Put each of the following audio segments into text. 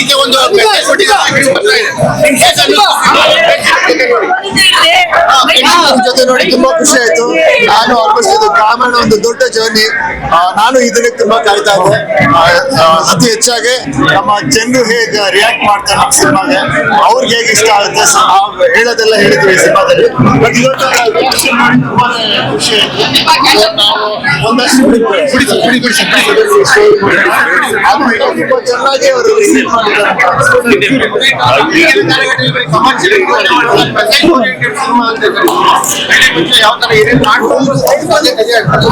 ಇದಕ್ಕೆ ಒಂದು ಮೆಸೇಜ್ ಜೊತೆ ನೋಡಿ ತುಂಬಾ ಖುಷಿ ಆಯ್ತು. ನಾನು ಆಲ್ಮೋಸ್ಟ್ ಇದು ಗ್ರಾಮೀಣ ಒಂದು ದೊಡ್ಡ ಜರ್ನಿ. ನಾನು ಇದಕ್ಕೆ ತುಂಬಾ ಕಾಯ್ತಾ ಇದ್ದೆ. ಅತಿ ಹೆಚ್ಚಾಗಿ ನಮ್ಮ ಜನರು ಹೇಗೆ ರಿಯಾಕ್ಟ್ ಮಾಡ್ತಾರೆ ನಮ್ಮ ಸಿನಿಮಾಗೆ, ಅವ್ರಿಗೆ ಹೇಗೆ ಇಷ್ಟ ಆಗುತ್ತೆ ಹೇಳೋದೆಲ್ಲ ಹೇಳಿದ್ವಿ ಈ ಸಿನಿಮಾದಲ್ಲಿ. ಬಟ್ ಇವತ್ತು ಖುಷಿ ಆಯ್ತು. ನಾವು ಒಂದಷ್ಟು ತುಂಬಾ ಚೆನ್ನಾಗಿ ಅವರು ರಿಸೀವ್ ಮಾಡಿದ್ದಾರೆ.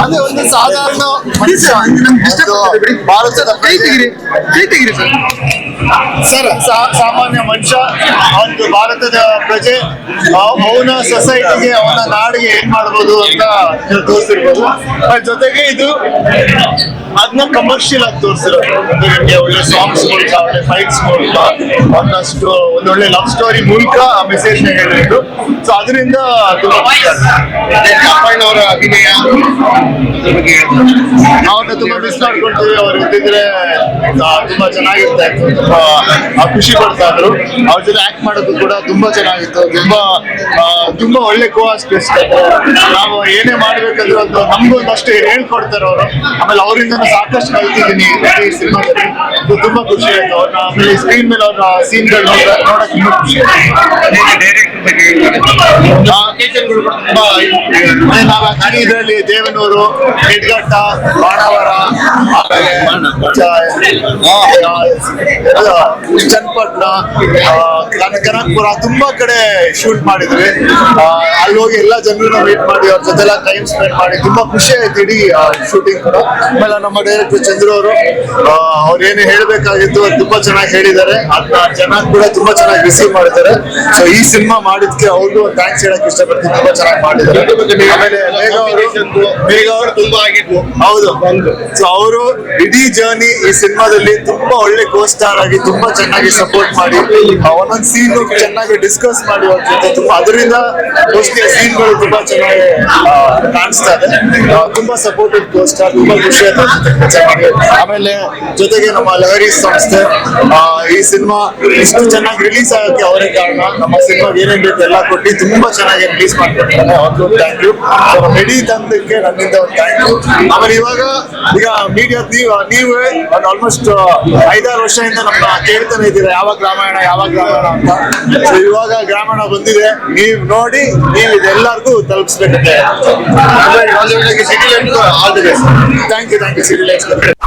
ಅದೇ ಒಂದು ಸಾಧಾರಣ ಭಾರತದ ಸರ್ ಸಾಮಾನ್ಯ ಮನುಷ್ಯ, ಒಂದು ಭಾರತದ ಪ್ರಜೆ, ಅವನ ಸೊಸೈಟಿಗೆ ಅವನ ನಾಡಿಗೆ ಏನ್ ಮಾಡ್ಬೋದು ಅಂತ ತೋರಿಸಿರ್ಬೋದು. ಜೊತೆಗೆ ಇದು ಅದನ್ನ ಕಮರ್ಷಿಯಲ್ ಆಗಿ ತೋರಿಸಿರೋದು. ಒಳ್ಳೆ ಸಾಂಗ್ಸ್ ಮೂಲಕ, ಒಳ್ಳೆ ಫೈಟ್ಸ್ ಮೂಲಕ, ಒಂದಷ್ಟು ಒಂದೊಳ್ಳೆ ಲವ್ ಸ್ಟೋರಿ ಮೂಲಕ ಆ ಮೆಸೇಜ್ ನ ಹೇಳಿದ್ರು. ಸೊ ಅದರಿಂದ ತುಂಬಾ ಅವರ ಅಭಿನಯ ಅವ್ರನ್ನ ತುಂಬಾ ಮಿಸ್ ಮಾಡ್ಕೊಳ್ತೀವಿ. ಅವ್ರು ಇದ್ದಿದ್ರೆ ತುಂಬಾ ಚೆನ್ನಾಗಿರ್ತಾ ಇತ್ತು, ತುಂಬಾ ಖುಷಿ ಪಡ್ತಾ ಇದ್ರು. ಅವ್ರ ಜೊತೆ ಆಕ್ಟ್ ಮಾಡೋದು ಕೂಡ ತುಂಬಾ ಚೆನ್ನಾಗಿತ್ತು. ತುಂಬಾ ಒಳ್ಳೆ ಕೋ-ಆರ್ಟಿಸ್ಟ್. ನಾವು ಏನೇ ಮಾಡ್ಬೇಕಂದ್ರೆ ಒಂದು ನಮ್ಗೂ ಒಂದಷ್ಟು ಹೇಳ್ಕೊಡ್ತಾರೆ ಅವರು. ಆಮೇಲೆ ಅವರಿಂದ ಸಾಕಷ್ಟು ಕಲ್ತಿದ್ದೀನಿ ಈ ಸಿನಿಮಾದಲ್ಲಿ. ತುಂಬಾ ಖುಷಿ ಆಯ್ತು. ಅವ್ರನ್ನ ಆಮೇಲೆ ಸ್ಕ್ರೀನ್ ಮೇಲೆ ಅವ್ರ ಸೀನ್ಗಳು ನೋಡಕ್ ತುಂಬಾ ಖುಷಿ ಆಯ್ತು. ಇದರಲ್ಲಿ ದೇವನೂರು, ಹೆಡ್ಗಟ್ಟ, ಬಾಣಾವರ, ಚನ್ನಪಟ್ಟಣ, ಕನಕಪುರ ತುಂಬಾ ಕಡೆ ಶೂಟ್ ಮಾಡಿದ್ವಿ. ಅಲ್ಲಿ ಹೋಗಿ ಎಲ್ಲಾ ಜನರನ್ನ ಮೀಟ್ ಮಾಡಿ ಅವ್ರ ಜೊತೆ ಎಲ್ಲ ಟೈಮ್ ಸ್ಪೆಂಡ್ ಮಾಡಿ ತುಂಬಾ ಖುಷಿ ಆಯ್ತು ಇಡೀ ಶೂಟಿಂಗ್ ಕೂಡ. ಆಮೇಲೆ ನಮ್ಮ ಡೈರೆಕ್ಟರ್ ಚಂದ್ರು ಅವರು ಅವ್ರು ಏನು ಹೇಳ್ಬೇಕಾಗಿತ್ತು ಅದು ತುಂಬಾ ಚೆನ್ನಾಗಿ ಹೇಳಿದ್ದಾರೆ. ಅದನ್ನ ಜನ ಕೂಡ ತುಂಬಾ ಚೆನ್ನಾಗಿ ರಿಸೀವ್ ಮಾಡಿದ್ದಾರೆ. ಸೊ ಈ ಸಿನಿಮಾ ಮಾಡಿದ್ಕೆ ಅವ್ರಿಗೂ ಒಂದು ಥ್ಯಾಂಕ್ಸ್ ಹೇಳಕ್ ಇಷ್ಟಪಡ್ತೀನಿ. ತುಂಬಾ ಚೆನ್ನಾಗಿ ಮಾಡಿದ್ದಾರೆ. ಆಮೇಲೆ ಬೇಗ ಅವರು ತುಂಬಾ ಆಗಿದ್ವು. ಹೌದು. ಸೊ ಅವರು ಇಡೀ ಜರ್ನಿ ಈ ಸಿನಿಮಾದಲ್ಲಿ ತುಂಬಾ ಒಳ್ಳೆ ಕೋ-ಸ್ಟಾರ್ ಆಗಿ ತುಂಬಾ ಚೆನ್ನಾಗಿ ಸಪೋರ್ಟ್ ಮಾಡಿ ಒಂದೊಂದು ಸೀನ್ ಚೆನ್ನಾಗಿ ಡಿಸ್ಕಸ್ ಮಾಡಿ ಅವ್ರ ಜೊತೆ ತುಂಬಾ ಅದರಿಂದ ಸೀನ್ಗಳು ತುಂಬಾ ಚೆನ್ನಾಗಿ ಕಾಣಿಸ್ತಾ ಇದೆ. ತುಂಬಾ ಸಪೋರ್ಟಿವ್ ಕೋ-ಸ್ಟಾರ್. ತುಂಬಾ ಖುಷಿ ಆಯ್ತು ಚೆನ್ನಾಗಿ. ಆಮೇಲೆ ಜೊತೆಗೆ ನಮ್ಮ ಲಹರಿ ಸಂಸ್ಥೆ ಈ ಸಿನಿಮಾ ಇಷ್ಟು ಚೆನ್ನಾಗಿ ರಿಲೀಸ್ ಆಗೋಕ್ಕೆ ಅವರೇ ಕಾರಣ. ನಮ್ಮ ಸಿನಿಮಾಗೆ ಏನೇನ್ ಬೇಕು ಎಲ್ಲ ಕೊಟ್ಟು ತುಂಬಾ ಚೆನ್ನಾಗಿ ರಿಲೀಸ್ ಮಾಡ್ಕೊಡ್ತಾರೆ. ಅವ್ರಿಗೂ ಥ್ಯಾಂಕ್ ಯು. ರೆಡಿ ತಂದಕ್ಕೆ ನನ್ನಿಂದ ಒಂದು ಥ್ಯಾಂಕ್ ಯು. ಆಮೇಲೆ ಈಗ ಮೀಡಿಯಾ ನೀವೇ ಒಂದು ಆಲ್ಮೋಸ್ಟ್ 5-6 ವರ್ಷದಿಂದ ನಮ್ಮ ಕೇಳ್ತಾನೆ ಇದ್ದೀರಾ ಯಾವಾಗ ರಾಮಾಯಣ ಅಂತ. ಸೊ ಇವಾಗ ಗ್ರಾಮೀಣ ಬಂದಿದೆ, ನೀವ್ ನೋಡಿ ನೀವು ಇದೆಲ್ಲರಿಗೂ ತಲುಪಿಸ್ಬೇಕಂತೆ. Thank you city life.